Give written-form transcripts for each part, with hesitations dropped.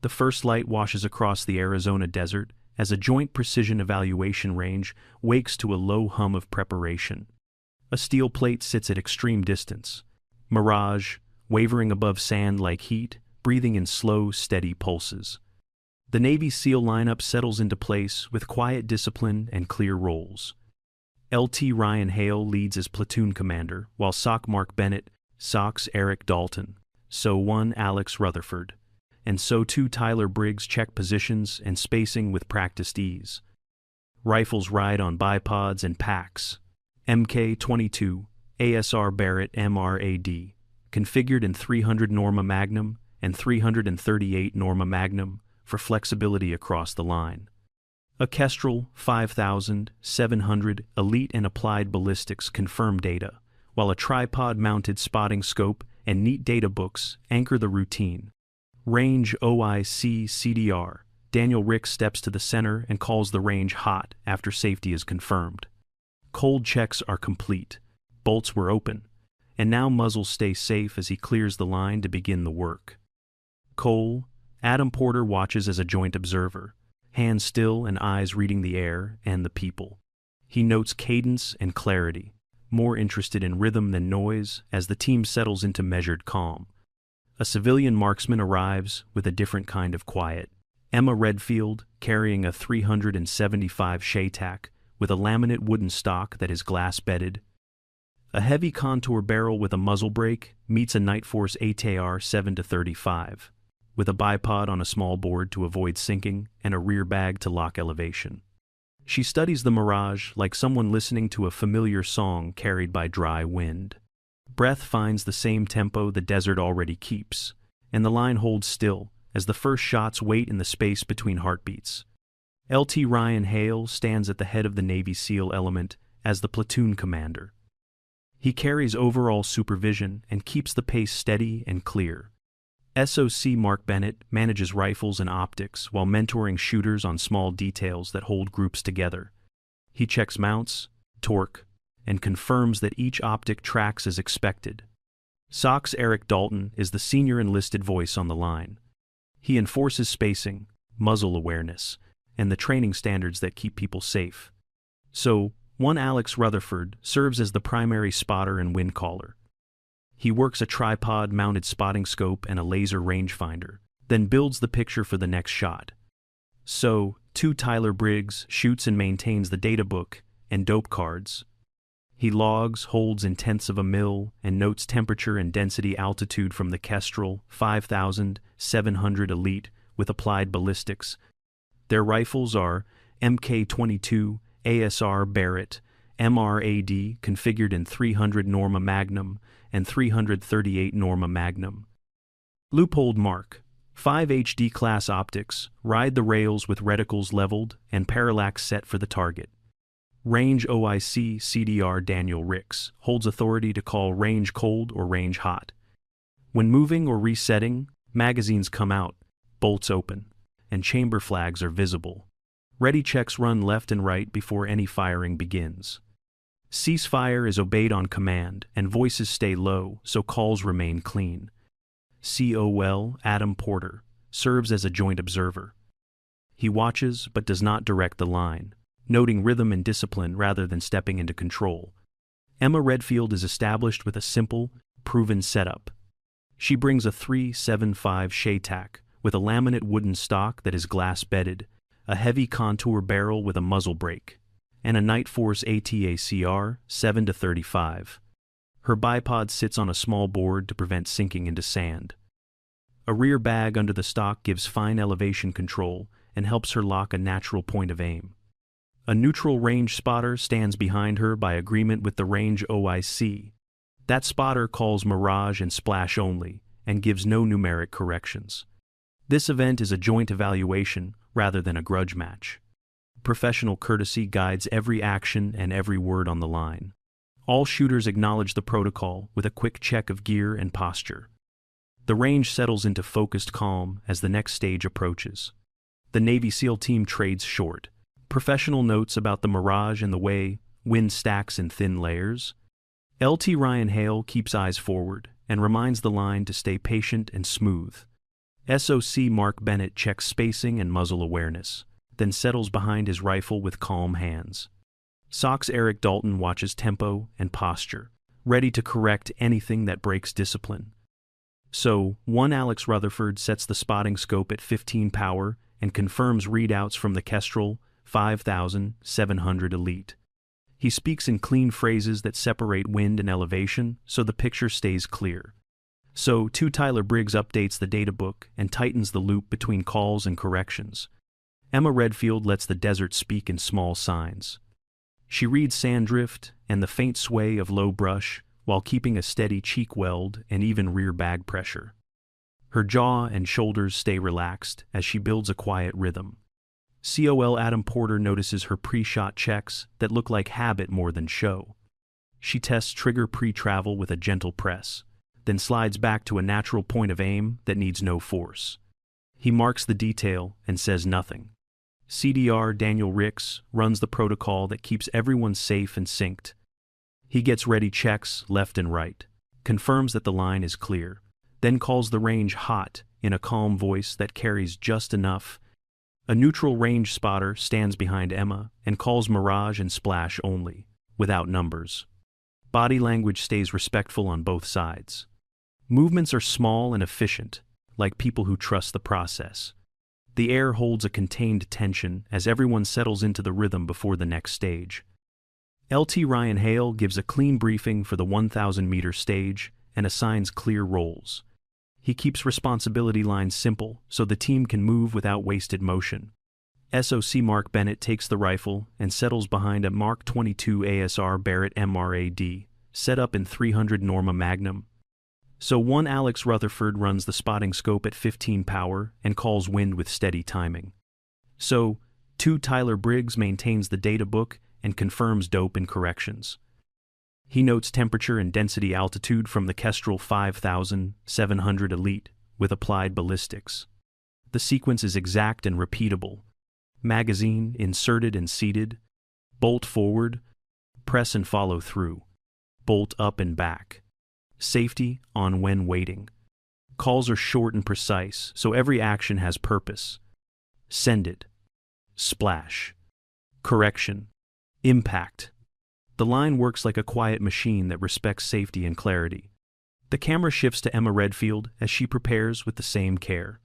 The first light washes across the Arizona desert as a joint precision evaluation range wakes to a low hum of preparation. A steel plate sits at extreme distance. Mirage, wavering above sand like heat, breathing in slow, steady pulses. The Navy SEAL lineup settles into place with quiet discipline and clear roles. LT Ryan Hale leads as platoon commander, while SOC Mark Bennett, SOC's Eric Dalton, SO-1 Alex Rutherford, and SO-2 Tyler Briggs check positions and spacing with practiced ease. Rifles ride on bipods and packs. Mk-22, ASR Barrett MRAD, configured in 300 Norma Magnum and 338 Norma Magnum for flexibility across the line. A Kestrel 5700 Elite and Applied Ballistics confirm data, while a tripod-mounted spotting scope and neat data books anchor the routine. Range OIC CDR. Daniel Ricks steps to the center and calls the range hot after safety is confirmed. Cold checks are complete. Bolts were open, and now muzzles stay safe as he clears the line to begin the work. Cole, Adam Porter watches as a joint observer, hands still and eyes reading the air and the people. He notes cadence and clarity, more interested in rhythm than noise as the team settles into measured calm. A civilian marksman arrives with a different kind of quiet. Emma Redfield, carrying a 375 SHATAC with a laminate wooden stock that is glass-bedded. A heavy contour barrel with a muzzle brake meets a Nightforce ATR 7-35, with a bipod on a small board to avoid sinking and a rear bag to lock elevation. She studies the Mirage like someone listening to a familiar song carried by dry wind. Breath finds the same tempo the desert already keeps, and the line holds still as the first shots wait in the space between heartbeats. LT Ryan Hale stands at the head of the Navy SEAL element as the platoon commander. He carries overall supervision and keeps the pace steady and clear. SOC Mark Bennett manages rifles and optics while mentoring shooters on small details that hold groups together. He checks mounts, torque, and confirms that each optic tracks as expected. SOC's Eric Dalton is the senior enlisted voice on the line. He enforces spacing, muzzle awareness, and the training standards that keep people safe. So-1 Alex Rutherford serves as the primary spotter and wind caller. He works a tripod-mounted spotting scope and a laser rangefinder, then builds the picture for the next shot. So-2 Tyler Briggs shoots and maintains the data book and dope cards. He logs, holds in tenths of a mil, and notes temperature and density altitude from the Kestrel 5700 Elite with applied ballistics. Their rifles are Mk-22, ASR Barrett, MRAD configured in 300 Norma Magnum and 338 Norma Magnum. Leupold Mark, 5 HD class optics, ride the rails with reticles leveled and parallax set for the target. Range OIC CDR Daniel Ricks holds authority to call range cold or range hot. When moving or resetting, magazines come out, bolts open, and chamber flags are visible. Ready checks run left and right before any firing begins. Ceasefire is obeyed on command, and voices stay low so calls remain clean. COL Adam Porter serves as a joint observer. He watches but does not direct the line, noting rhythm and discipline rather than stepping into control. Emma Redfield is established with a simple, proven setup. She brings a 375 SHATAC with a laminate wooden stock that is glass-bedded, a heavy contour barrel with a muzzle brake, and a Nightforce ATACR 7-35. Her bipod sits on a small board to prevent sinking into sand. A rear bag under the stock gives fine elevation control and helps her lock a natural point of aim. A neutral range spotter stands behind her by agreement with the range OIC. That spotter calls Mirage and Splash only and gives no numeric corrections. This event is a joint evaluation rather than a grudge match. Professional courtesy guides every action and every word on the line. All shooters acknowledge the protocol with a quick check of gear and posture. The range settles into focused calm as the next stage approaches. The Navy SEAL team trades short. Professional notes about the Mirage and the way wind stacks in thin layers. LT Ryan Hale keeps eyes forward and reminds the line to stay patient and smooth. SOC Mark Bennett checks spacing and muzzle awareness, then settles behind his rifle with calm hands. SOC's Eric Dalton watches tempo and posture, ready to correct anything that breaks discipline. So, 1 Alex Rutherford sets the spotting scope at 15 power and confirms readouts from the Kestrel 5700 Elite. He speaks in clean phrases that separate wind and elevation, so the picture stays clear. So, 2 Tyler Briggs updates the databook and tightens the loop between calls and corrections. Emma Redfield lets the desert speak in small signs. She reads sand drift and the faint sway of low brush while keeping a steady cheek weld and even rear bag pressure. Her jaw and shoulders stay relaxed as she builds a quiet rhythm. COL Adam Porter notices her pre-shot checks that look like habit more than show. She tests trigger pre-travel with a gentle press, then slides back to a natural point of aim that needs no force. He marks the detail and says nothing. CDR Daniel Ricks runs the protocol that keeps everyone safe and synced. He gets ready checks left and right, confirms that the line is clear, then calls the range hot in a calm voice that carries just enough. A neutral range spotter stands behind Emma and calls mirage and splash only, without numbers. Body language stays respectful on both sides. Movements are small and efficient, like people who trust the process. The air holds a contained tension as everyone settles into the rhythm before the next stage. LT Ryan Hale gives a clean briefing for the 1,000-meter stage and assigns clear roles. He keeps responsibility lines simple so the team can move without wasted motion. SOC Mark Bennett takes the rifle and settles behind a Mark 22 ASR Barrett MRAD, set up in 300 Norma Magnum. So 1 Alex Rutherford runs the spotting scope at 15 power and calls wind with steady timing. So 2 Tyler Briggs maintains the data book and confirms dope and corrections. He notes temperature and density altitude from the Kestrel 5700 Elite with applied ballistics. The sequence is exact and repeatable. Magazine inserted and seated, bolt forward, press and follow through, bolt up and back. Safety on when waiting. Calls are short and precise, so every action has purpose. Send it. Splash. Correction. Impact. The line works like a quiet machine that respects safety and clarity. The camera shifts to Emma Redfield as she prepares with the same care.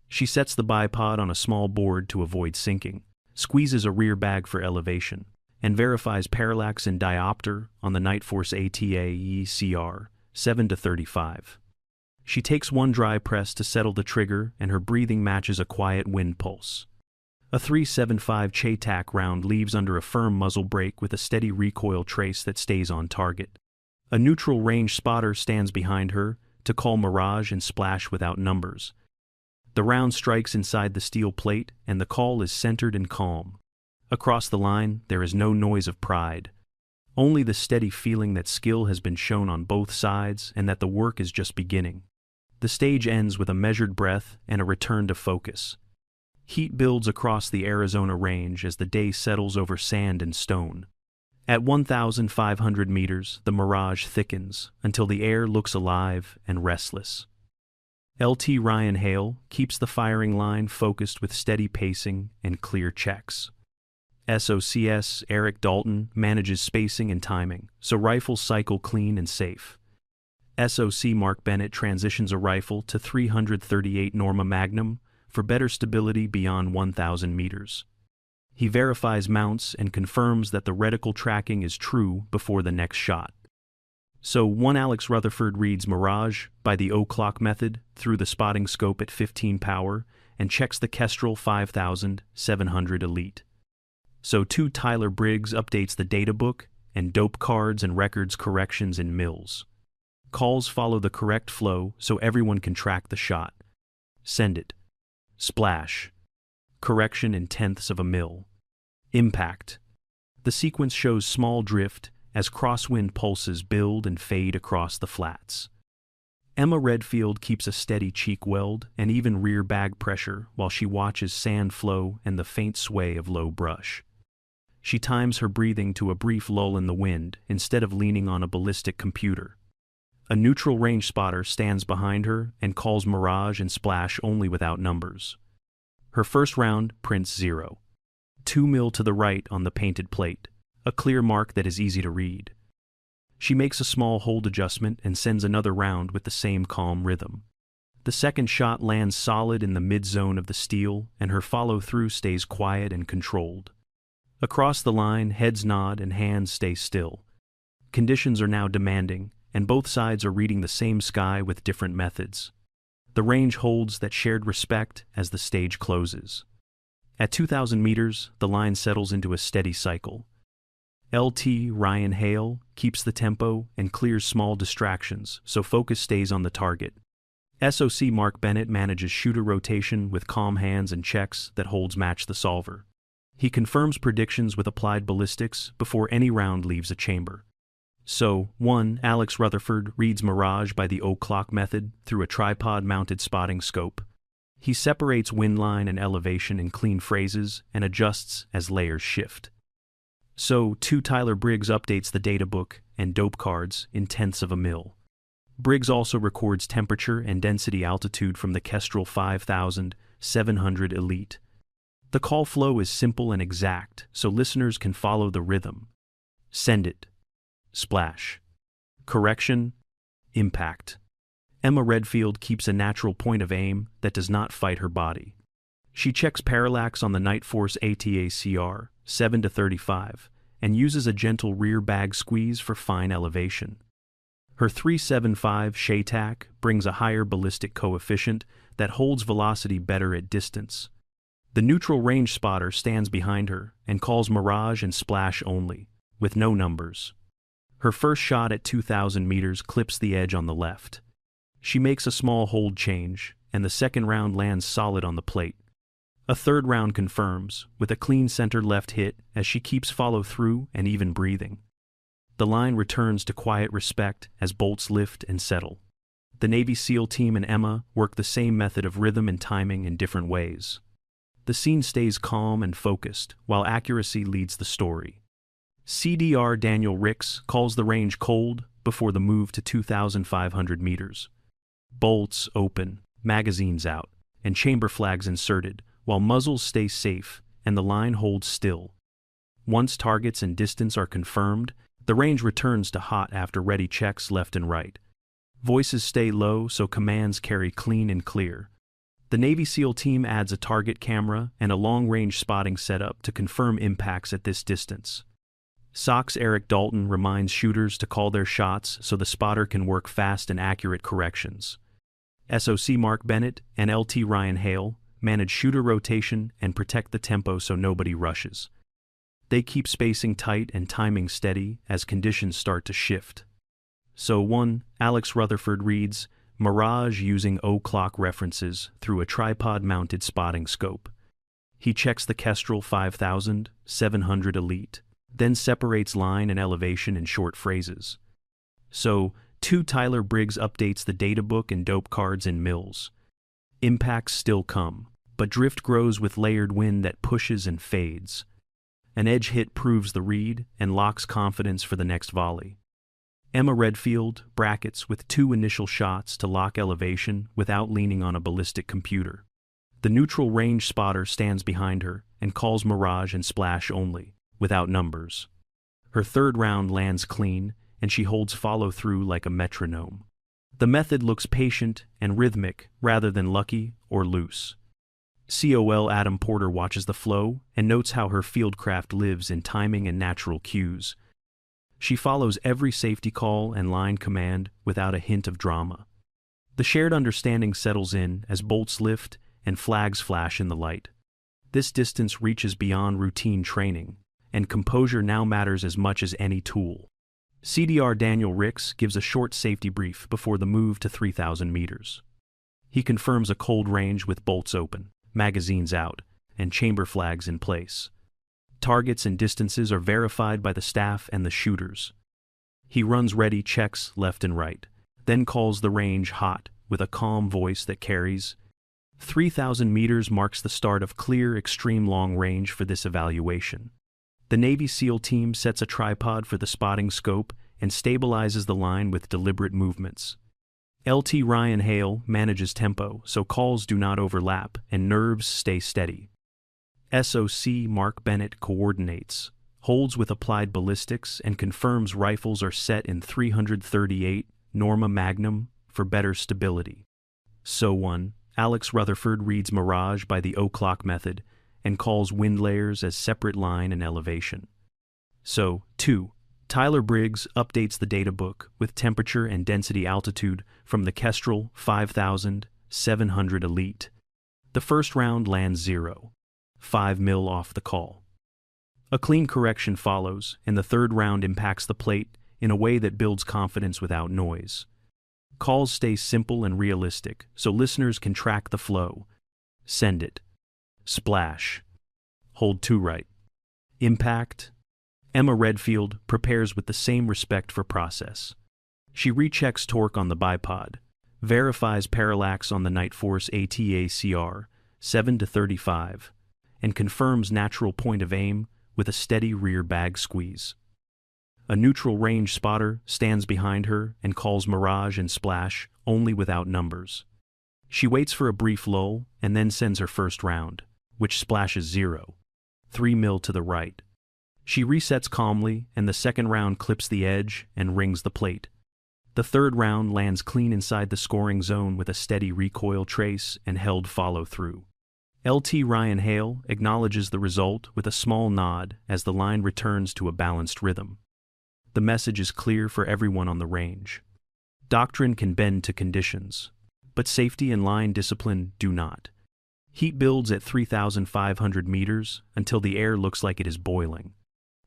She sets the bipod on a small board to avoid sinking, squeezes a rear bag for elevation, and verifies parallax and diopter on the Nightforce ATA ECR 7-35. She takes 1 dry press to settle the trigger and her breathing matches a quiet wind pulse. A .375 Chaytak round leaves under a firm muzzle brake with a steady recoil trace that stays on target. A neutral range spotter stands behind her to call mirage and splash without numbers. The round strikes inside the steel plate and the call is centered and calm. Across the line, there is no noise of pride. Only the steady feeling that skill has been shown on both sides and that the work is just beginning. The stage ends with a measured breath and a return to focus. Heat builds across the Arizona range as the day settles over sand and stone. At 1,500 meters, the mirage thickens until the air looks alive and restless. LT Ryan Hale keeps the firing line focused with steady pacing and clear checks. SOCS Eric Dalton manages spacing and timing, so rifles cycle clean and safe. SOC Mark Bennett transitions a rifle to 338 Norma Magnum for better stability beyond 1,000 meters. He verifies mounts and confirms that the reticle tracking is true before the next shot. So 1 Alex Rutherford reads Mirage by the O-clock method through the spotting scope at 15 power and checks the Kestrel 5700 Elite. So 2 Tyler Briggs updates the data book and dope cards and records corrections in mils. Calls follow the correct flow so everyone can track the shot. Send it. Splash. Correction in tenths of a mil. Impact. The sequence shows small drift as crosswind pulses build and fade across the flats. Emma Redfield keeps a steady cheek weld and even rear bag pressure while she watches sand flow and the faint sway of low brush. She times her breathing to a brief lull in the wind instead of leaning on a ballistic computer. A neutral range spotter stands behind her and calls mirage and splash only without numbers. Her first round prints 0. 2 mil to the right on the painted plate, a clear mark that is easy to read. She makes a small hold adjustment and sends another round with the same calm rhythm. The second shot lands solid in the mid-zone of the steel, and her follow-through stays quiet and controlled. Across the line, heads nod and hands stay still. Conditions are now demanding, and both sides are reading the same sky with different methods. The range holds that shared respect as the stage closes. At 2,000 meters, the line settles into a steady cycle. LT Ryan Hale keeps the tempo and clears small distractions, so focus stays on the target. SOC Mark Bennett manages shooter rotation with calm hands and checks that holds match the solver. He confirms predictions with applied ballistics before any round leaves a chamber. So, 1. Alex Rutherford reads mirage by the o'clock method through a tripod-mounted spotting scope. He separates wind line and elevation in clean phrases and adjusts as layers shift. So, 2. Tyler Briggs updates the data book and dope cards in tenths of a mil. Briggs also records temperature and density altitude from the Kestrel 5700 Elite. The call flow is simple and exact, so listeners can follow the rhythm. Send it. Splash. Correction. Impact. Emma Redfield keeps a natural point of aim that does not fight her body. She checks parallax on the Night Force ATACR 7-35 and uses a gentle rear bag squeeze for fine elevation. Her 375 Shaytac brings a higher ballistic coefficient that holds velocity better at distance. The neutral range spotter stands behind her and calls mirage and splash only, with no numbers. Her first shot at 2,000 meters clips the edge on the left. She makes a small hold change, and the second round lands solid on the plate. A third round confirms, with a clean center left hit as she keeps follow through and even breathing. The line returns to quiet respect as bolts lift and settle. The Navy SEAL team and Emma work the same method of rhythm and timing in different ways. The scene stays calm and focused, while accuracy leads the story. CDR Daniel Ricks calls the range cold before the move to 2,500 meters. Bolts open, magazines out, and chamber flags inserted, while muzzles stay safe and the line holds still. Once targets and distance are confirmed, the range returns to hot after ready checks left and right. Voices stay low so commands carry clean and clear. The Navy SEAL team adds a target camera and a long-range spotting setup to confirm impacts at this distance. SOC's Eric Dalton reminds shooters to call their shots so the spotter can work fast and accurate corrections. SOC Mark Bennett and LT Ryan Hale manage shooter rotation and protect the tempo so nobody rushes. They keep spacing tight and timing steady as conditions start to shift. So 1. Alex Rutherford reads mirage using o'clock references through a tripod-mounted spotting scope. He checks the Kestrel 5700 Elite, then separates line and elevation in short phrases. So 2. Tyler Briggs updates the data book and dope cards in mils. Impacts still come, but drift grows with layered wind that pushes and fades. An edge hit proves the read and locks confidence for the next volley. Emma Redfield brackets with 2 initial shots to lock elevation without leaning on a ballistic computer. The neutral range spotter stands behind her and calls mirage and splash only, without numbers. Her third round lands clean, and she holds follow-through like a metronome. The method looks patient and rhythmic rather than lucky or loose. COL Adam Porter watches the flow and notes how her fieldcraft lives in timing and natural cues. She follows every safety call and line command without a hint of drama. The shared understanding settles in as bolts lift and flags flash in the light. This distance reaches beyond routine training, and composure now matters as much as any tool. CDR Daniel Ricks gives a short safety brief before the move to 3,000 meters. He confirms a cold range with bolts open, magazines out, and chamber flags in place. Targets and distances are verified by the staff and the shooters. He runs ready checks left and right, then calls the range hot with a calm voice that carries. 3,000 meters marks the start of clear, extreme long range for this evaluation. The Navy SEAL team sets a tripod for the spotting scope and stabilizes the line with deliberate movements. LT Ryan Hale manages tempo so calls do not overlap and nerves stay steady. SOC Mark Bennett coordinates, holds with applied ballistics, and confirms rifles are set in 338 Norma Magnum for better stability. So 1. Alex Rutherford reads Mirage by the o'clock method and calls wind layers as separate line and elevation. So 2. Tyler Briggs updates the data book with temperature and density altitude from the Kestrel 5700 Elite. The first round lands 0.5 mil off the call. A clean correction follows, and the third round impacts the plate in a way that builds confidence without noise. Calls stay simple and realistic, so listeners can track the flow. Send it. Splash. Hold 2 right. Impact. Emma Redfield prepares with the same respect for process. She rechecks torque on the bipod, verifies parallax on the Night Force ATACR 7-35, and confirms natural point of aim with a steady rear bag squeeze. A neutral range spotter stands behind her and calls Mirage and Splash only without numbers. She waits for a brief lull and then sends her first round, which splashes 0.3 mil to the right. She resets calmly, and the second round clips the edge and rings the plate. The third round lands clean inside the scoring zone with a steady recoil trace and held follow-through. LT Ryan Hale acknowledges the result with a small nod as the line returns to a balanced rhythm. The message is clear for everyone on the range. Doctrine can bend to conditions, but safety and line discipline do not. Heat builds at 3,500 meters until the air looks like it is boiling.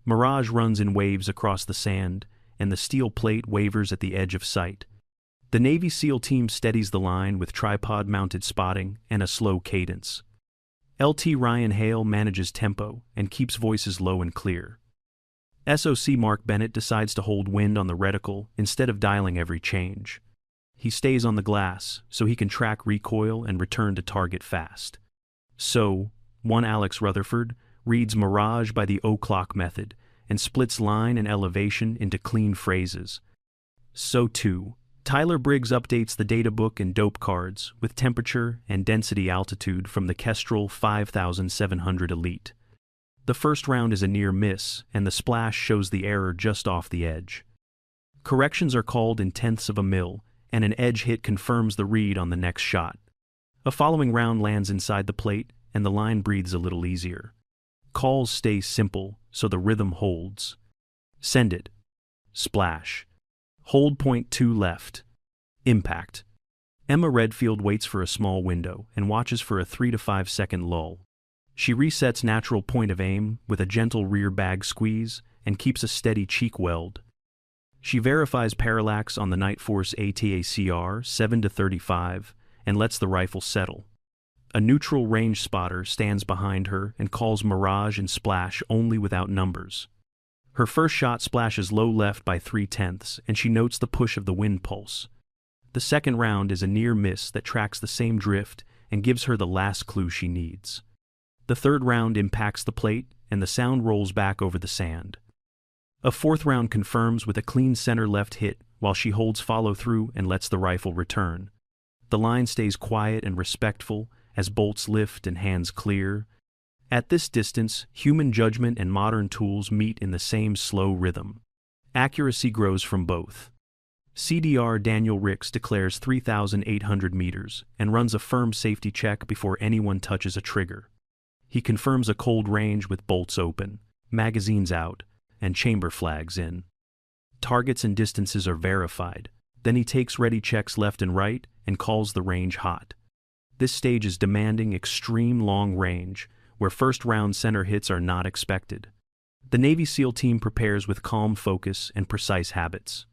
Mirage runs in waves across the sand, and the steel plate wavers at the edge of sight. The Navy SEAL team steadies the line with tripod-mounted spotting and a slow cadence. LT Ryan Hale manages tempo and keeps voices low and clear. SOC Mark Bennett decides to hold wind on the reticle instead of dialing every change. He stays on the glass so he can track recoil and return to target fast. So, 1 Alex Rutherford reads Mirage by the o'clock method and splits line and elevation into clean phrases. So 2. Tyler Briggs updates the data book and dope cards with temperature and density altitude from the Kestrel 5700 Elite. The first round is a near miss, and the splash shows the error just off the edge. Corrections are called in tenths of a mil, and an edge hit confirms the read on the next shot. A following round lands inside the plate, and the line breathes a little easier. Calls stay simple, so the rhythm holds. Send it. Splash. Hold point 2 left. Impact. Emma Redfield waits for a small window and watches for a 3 to 5 second lull. She resets natural point of aim with a gentle rear bag squeeze and keeps a steady cheek weld. She verifies parallax on the Night Force ATACR 7-35 and lets the rifle settle. A neutral range spotter stands behind her and calls Mirage and Splash only without numbers. Her first shot splashes low left by 3/10, and she notes the push of the wind pulse. The second round is a near miss that tracks the same drift and gives her the last clue she needs. The third round impacts the plate, and the sound rolls back over the sand. A fourth round confirms with a clean center-left hit while she holds follow-through and lets the rifle return. The line stays quiet and respectful as bolts lift and hands clear. At this distance, human judgment and modern tools meet in the same slow rhythm. Accuracy grows from both. CDR Daniel Ricks declares 3,800 meters and runs a firm safety check before anyone touches a trigger. He confirms a cold range with bolts open, magazines out, and chamber flags in. Targets and distances are verified. Then he takes ready checks left and right and calls the range hot. This stage is demanding extreme long range, where first-round center hits are not expected. The Navy SEAL team prepares with calm focus and precise habits.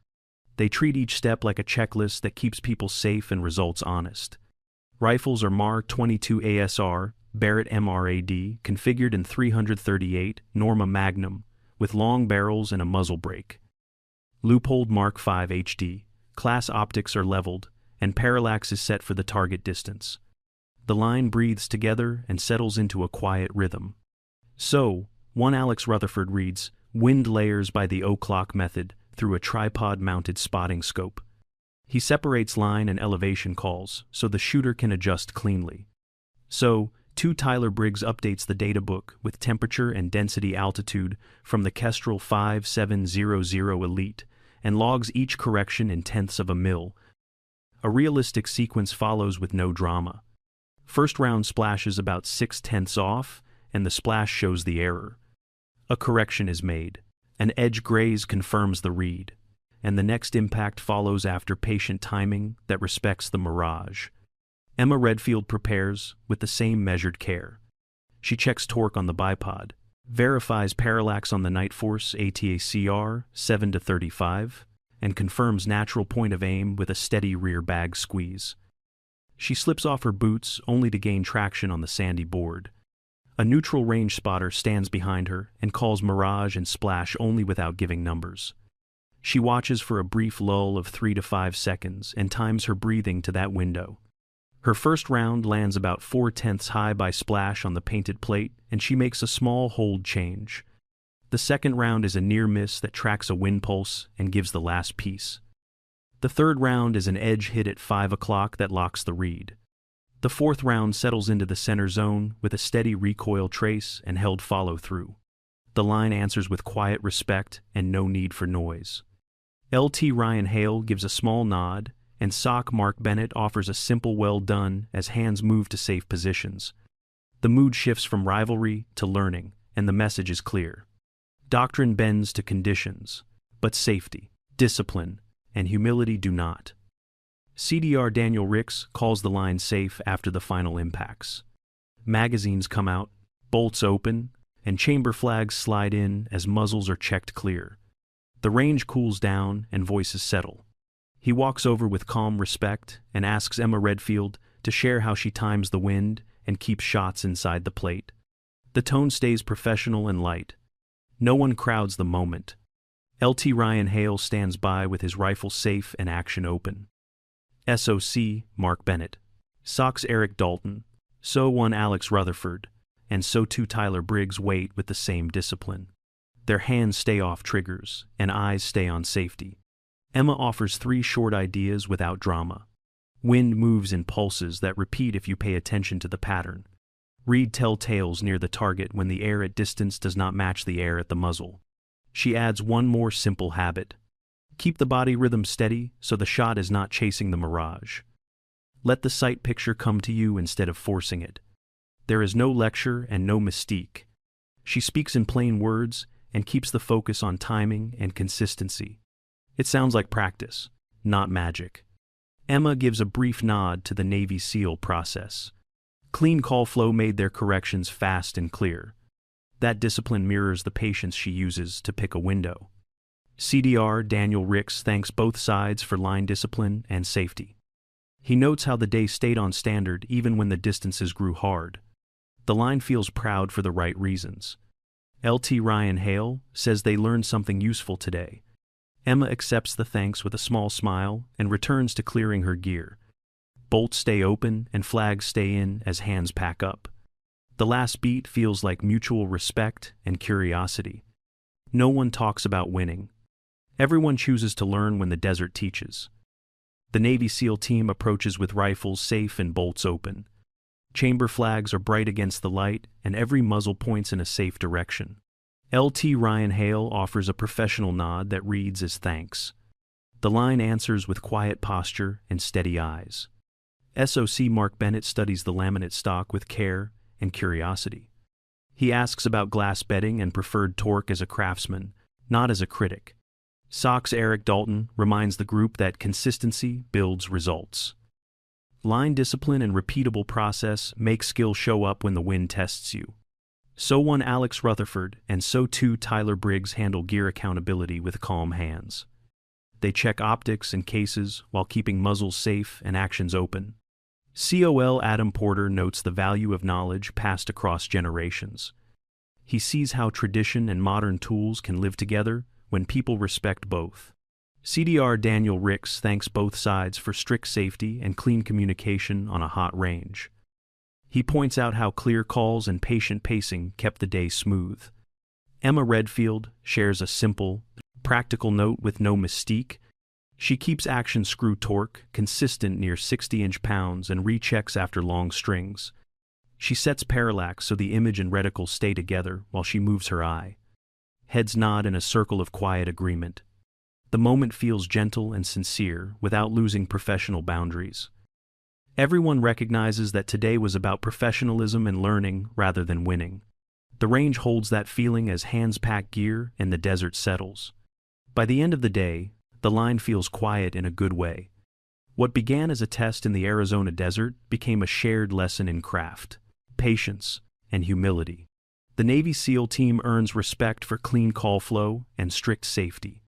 They treat each step like a checklist that keeps people safe and results honest. Rifles are MAR 22 ASR, Barrett MRAD, configured in 338 Norma Magnum, with long barrels and a muzzle brake. Loophole Mark 5 HD, class optics are leveled, and parallax is set for the target distance. The line breathes together and settles into a quiet rhythm. So, 1 Alex Rutherford reads Wind Layers by the o'clock method through a tripod-mounted spotting scope. He separates line and elevation calls so the shooter can adjust cleanly. So, 2 Tyler Briggs updates the data book with temperature and density altitude from the Kestrel 5700 Elite and logs each correction in tenths of a mil. A realistic sequence follows with no drama. First round splashes about 6/10 off, and the splash shows the error. A correction is made. An edge graze confirms the read, and the next impact follows after patient timing that respects the mirage. Emma Redfield prepares with the same measured care. She checks torque on the bipod, verifies parallax on the Nightforce ATACR 7-35, and confirms natural point of aim with a steady rear bag squeeze. She slips off her boots only to gain traction on the sandy board. A neutral range spotter stands behind her and calls mirage and splash only without giving numbers. She watches for a brief lull of 3 to 5 seconds and times her breathing to that window. Her first round lands about 4/10 high by splash on the painted plate, and she makes a small hold change. The second round is a near miss that tracks a wind pulse and gives the last piece. The third round is an edge hit at 5 o'clock that locks the read. The fourth round settles into the center zone with a steady recoil trace and held follow-through. The line answers with quiet respect and no need for noise. LT Ryan Hale gives a small nod, and SOC Mark Bennett offers a simple well done as hands move to safe positions. The mood shifts from rivalry to learning, and the message is clear. Doctrine bends to conditions, but safety, discipline, and humility do not. CDR Daniel Ricks calls the line safe after the final impacts. Magazines come out, bolts open, and chamber flags slide in as muzzles are checked clear. The range cools down and voices settle. He walks over with calm respect and asks Emma Redfield to share how she times the wind and keeps shots inside the plate. The tone stays professional and light. No one crowds the moment. LT Ryan Hale stands by with his rifle safe and action open. SOC Mark Bennett. SOC's Eric Dalton. So one Alex Rutherford. And so too Tyler Briggs wait with the same discipline. Their hands stay off triggers, and eyes stay on safety. Emma offers 3 short ideas without drama. Wind moves in pulses that repeat if you pay attention to the pattern. Read telltales near the target when the air at distance does not match the air at the muzzle. She adds one more simple habit. Keep the body rhythm steady so the shot is not chasing the mirage. Let the sight picture come to you instead of forcing it. There is no lecture and no mystique. She speaks in plain words and keeps the focus on timing and consistency. It sounds like practice, not magic. Emma gives a brief nod to the Navy SEAL process. Clean call flow made their corrections fast and clear. That discipline mirrors the patience she uses to pick a window. CDR Daniel Ricks thanks both sides for line discipline and safety. He notes how the day stayed on standard even when the distances grew hard. The line feels proud for the right reasons. LT Ryan Hale says they learned something useful today. Emma accepts the thanks with a small smile and returns to clearing her gear. Bolts stay open and flags stay in as hands pack up. The last beat feels like mutual respect and curiosity. No one talks about winning. Everyone chooses to learn when the desert teaches. The Navy SEAL team approaches with rifles safe and bolts open. Chamber flags are bright against the light, and every muzzle points in a safe direction. LT Ryan Hale offers a professional nod that reads as thanks. The line answers with quiet posture and steady eyes. SOC Mark Bennett studies the laminate stock with care and curiosity. He asks about glass bedding and preferred torque as a craftsman, not as a critic. SOC's Eric Dalton reminds the group that consistency builds results. Line discipline and repeatable process make skill show up when the wind tests you. So one Alex Rutherford and so too Tyler Briggs handle gear accountability with calm hands. They check optics and cases while keeping muzzles safe and actions open. COL Adam Porter notes the value of knowledge passed across generations. He sees how tradition and modern tools can live together when people respect both. CDR Daniel Ricks thanks both sides for strict safety and clean communication on a hot range. He points out how clear calls and patient pacing kept the day smooth. Emma Redfield shares a simple Practical note with no mystique. She keeps action screw torque consistent near 60 inch-pounds and rechecks after long strings. She sets parallax so the image and reticle stay together while she moves her eye. Heads nod in a circle of quiet agreement. The moment feels gentle and sincere without losing professional boundaries. Everyone recognizes that today was about professionalism and learning rather than winning. The range holds that feeling as hands pack gear and the desert settles. By the end of the day, the line feels quiet in a good way. What began as a test in the Arizona desert became a shared lesson in craft, patience, and humility. The Navy SEAL team earns respect for clean call flow and strict safety.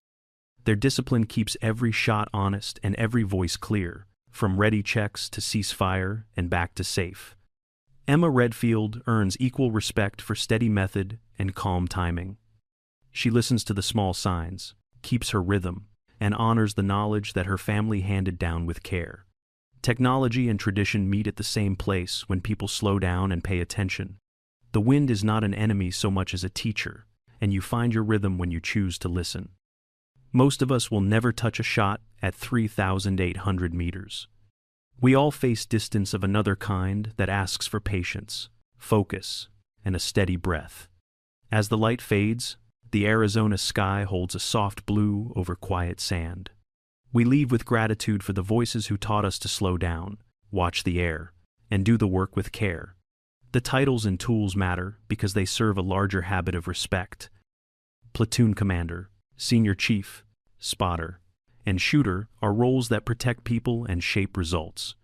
Their discipline keeps every shot honest and every voice clear, from ready checks to ceasefire and back to safe. Emma Redfield earns equal respect for steady method and calm timing. She listens to the small signs, keeps her rhythm, and honors the knowledge that her family handed down with care. Technology and tradition meet at the same place when people slow down and pay attention. The wind is not an enemy so much as a teacher, and you find your rhythm when you choose to listen. Most of us will never touch a shot at 3,800 meters. We all face distance of another kind that asks for patience, focus, and a steady breath. As the light fades, the Arizona sky holds a soft blue over quiet sand. We leave with gratitude for the voices who taught us to slow down, watch the air, and do the work with care. The titles and tools matter because they serve a larger habit of respect. Platoon commander, senior chief, spotter, and shooter are roles that protect people and shape results.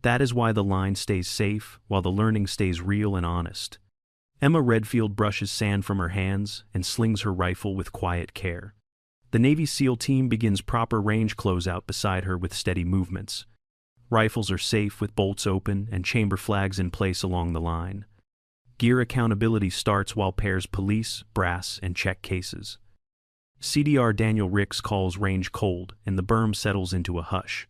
That is why the line stays safe while the learning stays real and honest. Emma Redfield brushes sand from her hands and slings her rifle with quiet care. The Navy SEAL team begins proper range closeout beside her with steady movements. Rifles are safe with bolts open and chamber flags in place along the line. Gear accountability starts while pairs police, brass, and check cases. CDR Daniel Ricks calls range cold and the berm settles into a hush.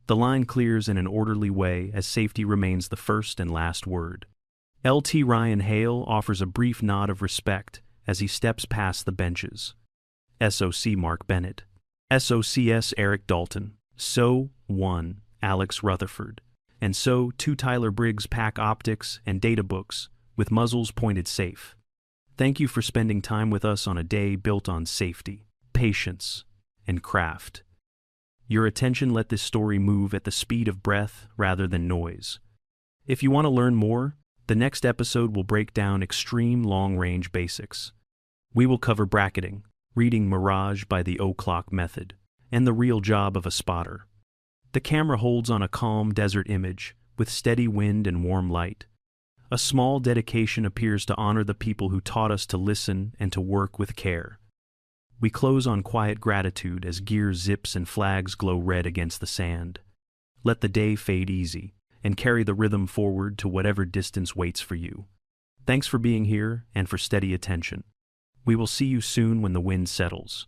The line clears in an orderly way as safety remains the first and last word. LT Ryan Hale offers a brief nod of respect as he steps past the benches. SOC Mark Bennett. SOCS Eric Dalton. So 1 Alex Rutherford. And so 2 Tyler Briggs pack optics and data books with muzzles pointed safe. Thank you for spending time with us on a day built on safety, patience, and craft. Your attention let this story move at the speed of breath rather than noise. If you want to learn more, the next episode will break down extreme long-range basics. We will cover bracketing, reading Mirage by the O'Clock method, and the real job of a spotter. The camera holds on a calm desert image with steady wind and warm light. A small dedication appears to honor the people who taught us to listen and to work with care. We close on quiet gratitude as gear zips and flags glow red against the sand. Let the day fade easy and carry the rhythm forward to whatever distance waits for you. Thanks for being here and for steady attention. We will see you soon when the wind settles.